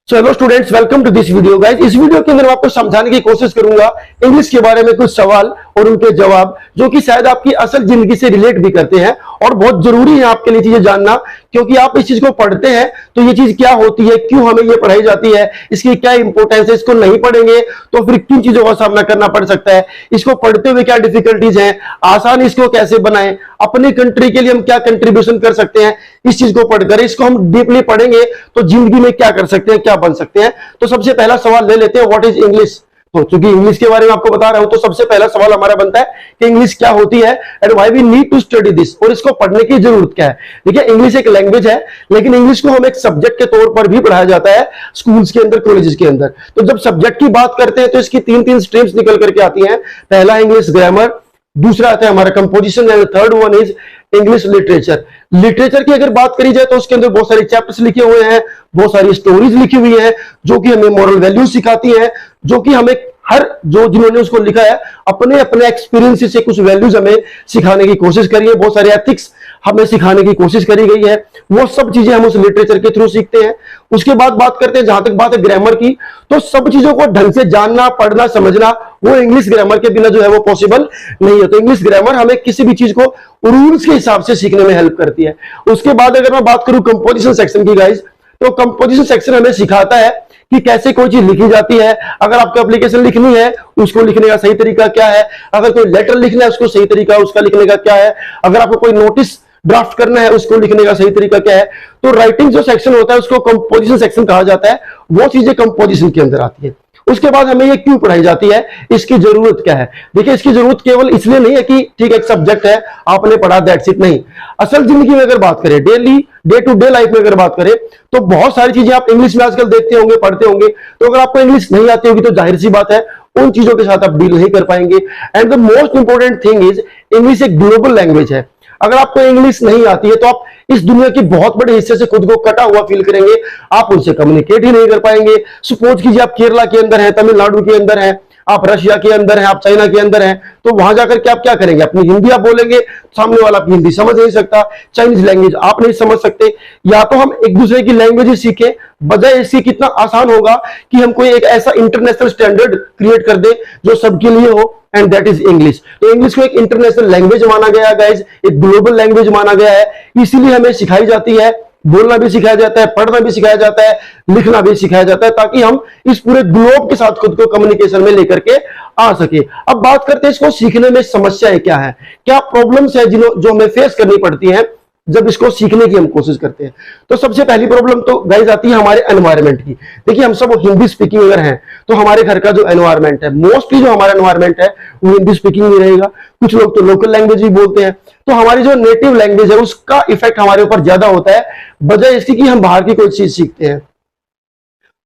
So hello students, welcome to this video guys. इस video के अंदर मैं आपको समझाने की कोशिश करूंगा इंग्लिश के बारे में कुछ सवाल और उनके जवाब, जो कि शायद आपकी असल जिंदगी से रिलेट भी करते हैं और बहुत जरूरी है आपके लिए चीजें जानना, क्योंकि आप इस चीज को पढ़ते हैं तो ये चीज क्या होती है, क्यों हमें ये पढ़ाई जाती है, इसकी क्या इंपॉर्टेंस है, इसको नहीं पढ़ेंगे तो फिर किन चीजों का सामना करना पड़ सकता है, इसको पढ़ते हुए क्या डिफिकल्टीज हैं, आसान इसको कैसे बनाएं, अपनी कंट्री के लिए हम क्या कंट्रीब्यूशन कर सकते हैं। इस चीज को पढ़कर इसको हम डीपली पढ़ेंगे तो जिंदगी में क्या कर सकते हैं, क्या बन सकते हैं। तो सबसे पहला सवाल ले लेते हैं, व्हाट इज इंग्लिश। तो चूंकि इंग्लिश के बारे में आपको बता रहा हूं तो सबसे पहला सवाल हमारा बनता है कि इंग्लिश क्या होती है and why we need to study this, और इसको पढ़ने की जरूरत क्या है। देखिए, इंग्लिश एक लैंग्वेज है, लेकिन इंग्लिश को हम एक सब्जेक्ट के तौर पर भी पढ़ाया जाता है स्कूल्स के अंदर, कॉलेजेस के अंदर। तो जब सब्जेक्ट की बात करते हैं तो इसकी तीन तीन स्ट्रीम्स निकल करके आती हैं। पहला इंग्लिश ग्रामर, दूसरा आता है हमारा composition and third one is English literature. Literature की अगर बात करी जाए तो उसके अंदर बहुत सारे चैप्टर्स लिखे हुए हैं, बहुत सारी स्टोरीज लिखी हुई है जो कि हमें मॉरल वैल्यूज सिखाती हैं, जो कि हमें हर जो जिन्होंने उसको लिखा है अपने अपने एक्सपीरियंस से कुछ वैल्यूज हमें सिखाने की कोशिश करी है, बहुत सारे एथिक्स हमें सिखाने की कोशिश करी गई है। वो सब चीजें हम उस लिटरेचर के थ्रू सीखते हैं। उसके बाद बात करते हैं, जहां तक बात है ग्रामर की, तो सब चीजों को ढंग से जानना, पढ़ना, समझना वो इंग्लिश ग्रामर के बिना जो है वो पॉसिबल नहीं है। तो इंग्लिश ग्रामर हमें किसी भी चीज को रूल्स के हिसाब से सीखने में हेल्प करती है। उसके बाद अगर मैं बात करूं कंपोजिशन सेक्शन की गाइस, तो कंपोजिशन सेक्शन हमें सिखाता है कि कैसे कोई चीज लिखी जाती है। अगर आपको एप्लीकेशन लिखनी है, उसको लिखने का सही तरीका क्या है, अगर कोई लेटर लिखना है उसको सही तरीका उसका लिखने का क्या है, अगर आपको कोई नोटिस ड्राफ्ट करना है उसको लिखने का सही तरीका क्या है। तो राइटिंग जो सेक्शन होता है उसको कंपोजिशन सेक्शन कहा जाता है, वो चीजें कंपोजिशन के अंदर आती है। उसके बाद हमें ये क्यों पढ़ाई जाती है, इसकी जरूरत क्या है। देखिए, इसकी जरूरत केवल इसलिए नहीं है कि ठीक है एक सब्जेक्ट है आपने पढ़ा, दैट्स इट, नहीं। असल जिंदगी में अगर बात करें, daily day to day life में अगर बात करें तो बहुत सारी चीजें आप इंग्लिश में आजकल देखते होंगे, पढ़ते होंगे। तो अगर आपको इंग्लिश नहीं आती होगी तो जाहिर सी बात है उन चीजों के साथ आप डील नहीं कर पाएंगे। And the most important thing is, English एक ग्लोबल लैंग्वेज है। अगर आपको इंग्लिश नहीं आती है तो आप इस दुनिया के बहुत बड़े हिस्से से खुद को कटा हुआ फील करेंगे, आप उनसे कम्युनिकेट ही नहीं कर पाएंगे। सपोज कीजिए आप केरला के अंदर हैं, तमिलनाडु के अंदर हैं, आप रशिया के अंदर हैं, आप चाइना के अंदर हैं, तो वहां जाकर के आप क्या करेंगे, अपनी हिंदी आप बोलेंगे, सामने वाला आप हिंदी समझ नहीं सकता, चाइनीज लैंग्वेज आप नहीं समझ सकते। या तो हम एक दूसरे की लैंग्वेज सीखें, बजाय इसके कितना आसान होगा कि हम कोई एक ऐसा इंटरनेशनल स्टैंडर्ड क्रिएट कर दे जो सबके लिए हो, एंड दैट इज इंग्लिश। तो इंग्लिश को एक इंटरनेशनल लैंग्वेज माना गया है गाइज, एक ग्लोबल लैंग्वेज माना गया है, इसीलिए हमें सिखाई जाती है। बोलना भी सिखाया जाता है, पढ़ना भी सिखाया जाता है, लिखना भी सिखाया जाता है, ताकि हम इस पूरे ग्लोब के साथ खुद को कम्युनिकेशन में लेकर के आ सके। अब बात करते हैं इसको सीखने में समस्याएं क्या है, क्या प्रॉब्लम्स है जो हमें फेस करनी पड़ती है जब इसको सीखने की हम कोशिश करते हैं। तो सबसे पहली प्रॉब्लम तो गाइस आती है हमारे एनवायरनमेंट की। देखिए, हम सब हिंदी स्पीकिंग अगर हैं तो हमारे घर का जो एनवायरनमेंट है, मोस्टली जो हमारा एनवायरनमेंट है वो हिंदी स्पीकिंग ही रहेगा। कुछ लोग तो लोकल लैंग्वेज भी बोलते हैं, तो हमारी जो नेटिव लैंग्वेज है उसका इफेक्ट हमारे ऊपर ज्यादा होता है, बजाय इसकी कि हम बाहर की कोई चीज सीखते हैं।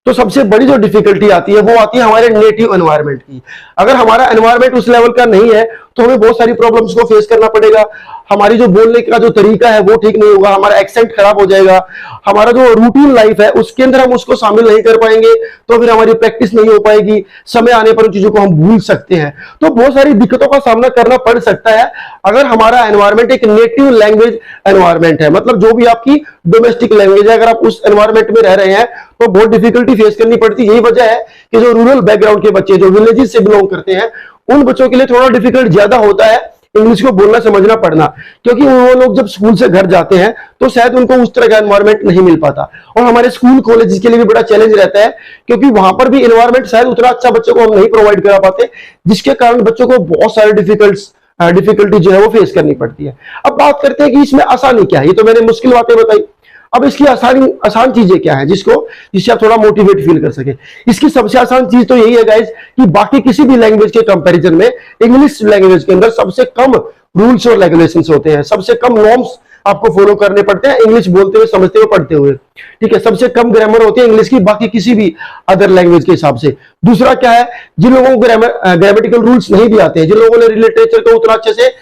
तो सबसे बड़ी जो डिफिकल्टी आती है वो आती है हमारे नेटिव एनवायरनमेंट की। अगर हमारा एनवायरनमेंट उस लेवल का नहीं है तो हमें बहुत सारी प्रॉब्लम्स को फेस करना पड़ेगा। हमारी जो बोलने का जो तरीका है वो ठीक नहीं होगा, हमारा एक्सेंट खराब हो जाएगा, हमारा जो रूटीन लाइफ है उसके अंदर हम उसको शामिल नहीं कर पाएंगे, तो फिर हमारी प्रैक्टिस नहीं हो पाएगी, समय आने पर उन चीजों को हम भूल सकते हैं। तो बहुत सारी दिक्कतों का सामना करना पड़ सकता है अगर हमारा एनवायरनमेंट एक नेटिव लैंग्वेज एनवायरनमेंट है, मतलब जो भी आपकी डोमेस्टिक लैंग्वेज है, अगर आप उस एनवायरनमेंट में रह रहे हैं तो बहुत डिफिकल्टी फेस करनी पड़ती है। यही वजह है कि जो रूरल बैकग्राउंड के बच्चे, जो विलेजेस से बिलोंग करते हैं, उन बच्चों के लिए थोड़ा डिफिकल्ट ज्यादा होता है इंग्लिश को बोलना समझना पढ़ना, क्योंकि वो लोग जब स्कूल से घर जाते हैं तो शायद उनको उस तरह का एनवायरनमेंट नहीं मिल पाता। और हमारे स्कूल कॉलेज के लिए भी बड़ा चैलेंज रहता है, क्योंकि वहां पर भी एनवायरनमेंट शायद उतना अच्छा बच्चों को हम नहीं प्रोवाइड करा पाते, जिसके कारण बच्चों को बहुत सारे डिफिकल्टी जो है वो फेस करनी पड़ती है। अब बात करते हैं कि इसमें आसानी क्या है। ये तो मैंने मुश्किल बातें बताई, अब इसकी आसान चीजें क्या है जिससे आप थोड़ा मोटिवेट फील कर सके। इसकी सबसे आसान चीज तो यही है गाइज कि बाकी किसी भी लैंग्वेज के कंपैरिजन में इंग्लिश लैंग्वेज के अंदर सबसे कम रूल्स और रेगुलेशंस होते हैं, सबसे कम नॉर्म्स आपको फॉलो करने पड़ते हैं इंग्लिश बोलते हुए, समझते हुए, पढ़ते हुए। ठीक है, सबसे कम ग्रामर होती है इंग्लिश की बाकी किसी भी अदर लैंग्वेज के हिसाब से। दूसरा क्या है, जिन लोगों को ग्रामेटिकल रूल्स नहीं भी आते हैं, जिन लोगों ने लिटरेचर को उतना अच्छे से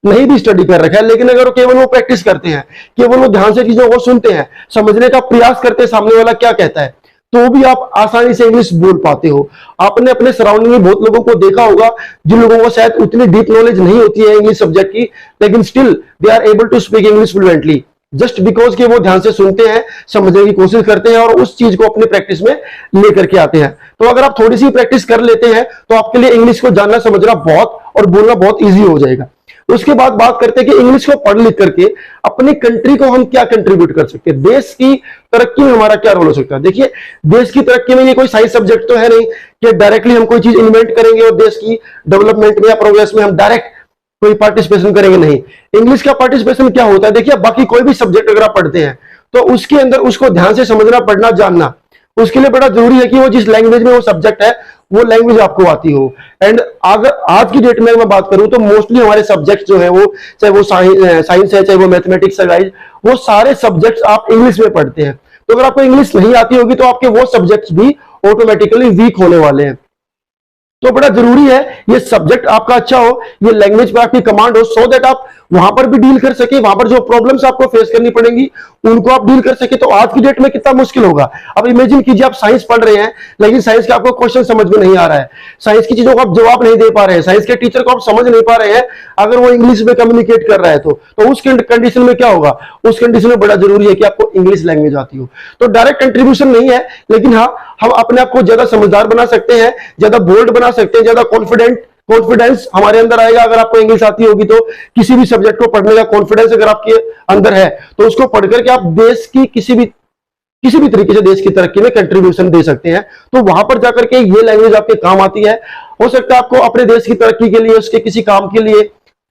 नहीं भी स्टडी कर रखा है, लेकिन अगर केवल वो प्रैक्टिस करते हैं, केवल वो ध्यान से चीजों को सुनते हैं, समझने का प्रयास करते हैं सामने वाला क्या कहता है, तो भी आप आसानी से इंग्लिश बोल पाते हो। आपने अपने सराउंडिंग में बहुत लोगों को देखा होगा जिन लोगों को शायद उतनी डीप नॉलेज नहीं होती है इंग्लिश सब्जेक्ट की, लेकिन still they are able to speak English fluently. Just because कि वो ध्यान से सुनते हैं, समझने की कोशिश करते हैं और उस चीज को अपनी प्रैक्टिस में लेकर के आते हैं। तो अगर आप थोड़ी सी प्रैक्टिस कर लेते हैं तो आपके लिए इंग्लिश को जानना समझना बहुत और बोलना बहुत ईजी हो जाएगा। तो उसके बाद बात करते हैं कि इंग्लिश को पढ़ लिख करके अपनी कंट्री को हम क्या कंट्रीब्यूट कर सकते हैं, देश की तरक्की में हमारा क्या रोल हो सकता है। देखिए, देश की तरक्की में ये कोई साइंस सब्जेक्ट तो है नहीं कि डायरेक्टली हम कोई चीज इन्वेंट करेंगे और देश की डेवलपमेंट में या प्रोग्रेस में हम डायरेक्ट कोई पार्टिसिपेशन करेंगे, नहीं। इंग्लिश का पार्टिसिपेशन क्या होता है, देखिए बाकी कोई भी सब्जेक्ट अगर आप पढ़ते हैं तो उसके अंदर उसको ध्यान से समझना, पढ़ना, जानना, उसके लिए बड़ा जरूरी है कि वो जिस लैंग्वेज में वो सब्जेक्ट है वो लैंग्वेज आपको आती हो। एंड अगर आज की डेट में मैं बात करूं तो मोस्टली हमारे सब्जेक्ट जो है वो, चाहे वो साइंस है, चाहे वो मैथमेटिक्स है गाइस, वो सारे सब्जेक्ट्स आप इंग्लिश में पढ़ते हैं। तो अगर आपको इंग्लिश नहीं आती होगी तो आपके वो सब्जेक्ट्स भी ऑटोमेटिकली वीक होने वाले हैं। तो बड़ा जरूरी है ये सब्जेक्ट आपका अच्छा हो, ये लैंग्वेज पर आपकी कमांड हो, सो दैट आप वहां पर भी डील कर सके, वहां पर जो प्रॉब्लम्स आपको फेस करनी पड़ेंगी उनको आप डील कर सके। तो आज की डेट में कितना मुश्किल होगा। अब इमेजिन कीजिए आप साइंस पढ़ रहे हैं लेकिन साइंस का आपको क्वेश्चन समझ में नहीं आ रहा है, साइंस की चीजों को आप जवाब नहीं दे पा रहे हैं, साइंस के टीचर को आप समझ नहीं पा रहे हैं, अगर वो इंग्लिश में कम्युनिकेट कर रहा है तो उस कंडीशन में क्या होगा, उस कंडीशन में बड़ा जरूरी है कि आपको इंग्लिश लैंग्वेज आती हो। तो डायरेक्ट कंट्रीब्यूशन नहीं है, लेकिन हाँ, हम अपने आप को ज्यादा समझदार बना सकते हैं, ज्यादा बोल्ड बना सकते हैं, ज्यादा कॉन्फिडेंस हमारे अंदर आएगा। अगर आपको इंग्लिश आती होगी तो किसी भी सब्जेक्ट को पढ़ने का कॉन्फिडेंस अगर आपके अंदर है तो उसको पढ़ करके आप देश की किसी भी तरीके से देश की तरक्की में कंट्रीब्यूशन दे सकते हैं। तो वहां पर जाकर के ये लैंग्वेज आपके काम आती है। हो सकता है आपको अपने देश की तरक्की के लिए, उसके किसी काम के लिए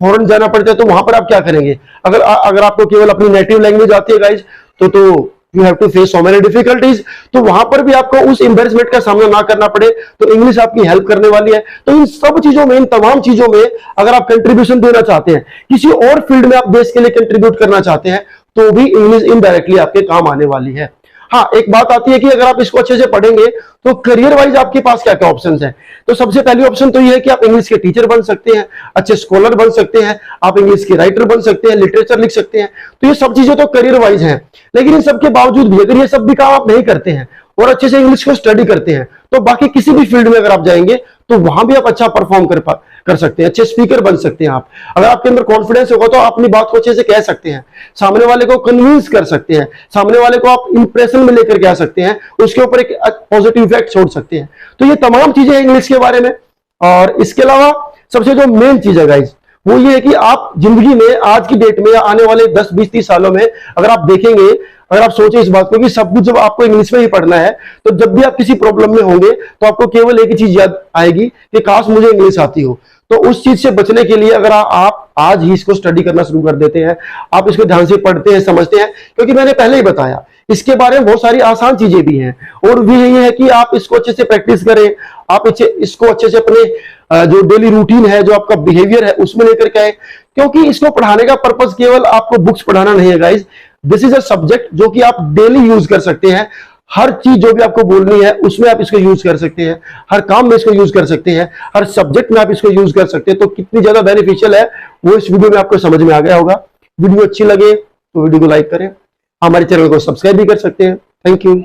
फॉरेन जाना पड़ता है, तो वहां पर आप क्या करेंगे। अगर आपको केवल अपनी नेटिव लैंग्वेज आती है गाइज तो you have to face so many difficulties. तो वहां पर भी आपको उस एम्बेरसमेंट का सामना ना करना पड़े, तो इंग्लिश आपकी हेल्प करने वाली है। तो इन सब चीजों में, इन तमाम चीजों में अगर आप कंट्रीब्यूशन देना चाहते हैं, किसी और फील्ड में आप देश के लिए कंट्रीब्यूट करना चाहते हैं, तो भी इंग्लिश इनडायरेक्टली आपके काम आने वाली है। हाँ, एक बात आती है कि अगर आप इसको अच्छे से पढ़ेंगे तो करियर वाइज आपके पास क्या क्या ऑप्शंस हैं। तो सबसे पहली ऑप्शन तो ये है कि आप इंग्लिश के टीचर बन सकते हैं, अच्छे स्कॉलर बन सकते हैं, आप इंग्लिश के राइटर बन सकते हैं, लिटरेचर लिख सकते हैं। तो ये सब चीजें तो करियर वाइज हैं। लेकिन इन सबके बावजूद भी अगर ये सब भी काम आप नहीं करते हैं और अच्छे से इंग्लिश को स्टडी करते हैं, तो बाकी किसी भी फील्ड में अगर आप जाएंगे तो वहां भी आप अच्छा परफॉर्म कर सकते हैं, अच्छे स्पीकर बन सकते हैं आप। अगर आपके अंदर कॉन्फिडेंस होगा तो आप अपनी बात को अच्छे से कह सकते हैं, सामने वाले को कन्विंस कर सकते हैं, सामने वाले को आप इंप्रेशन में लेकर के आ सकते हैं, उसके ऊपर एक पॉजिटिव इफेक्ट छोड़ सकते हैं। तो ये तमाम चीजें हैं इंग्लिश के बारे में। और इसके अलावा सबसे जो मेन चीज है गाइज, वो ये है कि आप जिंदगी में आज की डेट में या आने वाले 10, 20, 30 सालों में अगर आप देखेंगे, अगर आप सोचें इस बात को कि सब कुछ जब आपको इंग्लिश में ही पढ़ना है, तो जब भी आप किसी प्रॉब्लम में होंगे तो आपको केवल एक ही चीज याद आएगी कि काश मुझे इंग्लिश आती हो। तो उस चीज से बचने के लिए अगर आप आज ही इसको स्टडी करना शुरू कर देते हैं, आप इसको ध्यान से पढ़ते हैं, समझते हैं, क्योंकि मैंने पहले ही बताया इसके बारे में बहुत सारी आसान चीजें भी हैं। और भी यही है कि आप इसको अच्छे से प्रैक्टिस करें, आप इसको अच्छे से अपने जो डेली रूटीन है, जो आपका बिहेवियर है, उसमें लेकर के आए। क्योंकि इसको पढ़ाने का पर्पस केवल आपको बुक्स पढ़ाना नहीं है guys, this is a subject जो कि आप डेली यूज कर सकते हैं। हर चीज जो भी आपको बोलनी है उसमें आप इसको यूज कर सकते हैं, हर काम में इसको यूज कर सकते हैं, हर सब्जेक्ट में आप इसको यूज कर सकते हैं। तो कितनी ज्यादा बेनिफिशियल है वो इस वीडियो में आपको समझ में आ गया होगा। वीडियो अच्छी लगे तो वीडियो को लाइक करें, हमारे चैनल को सब्सक्राइब भी कर सकते हैं। Thank you.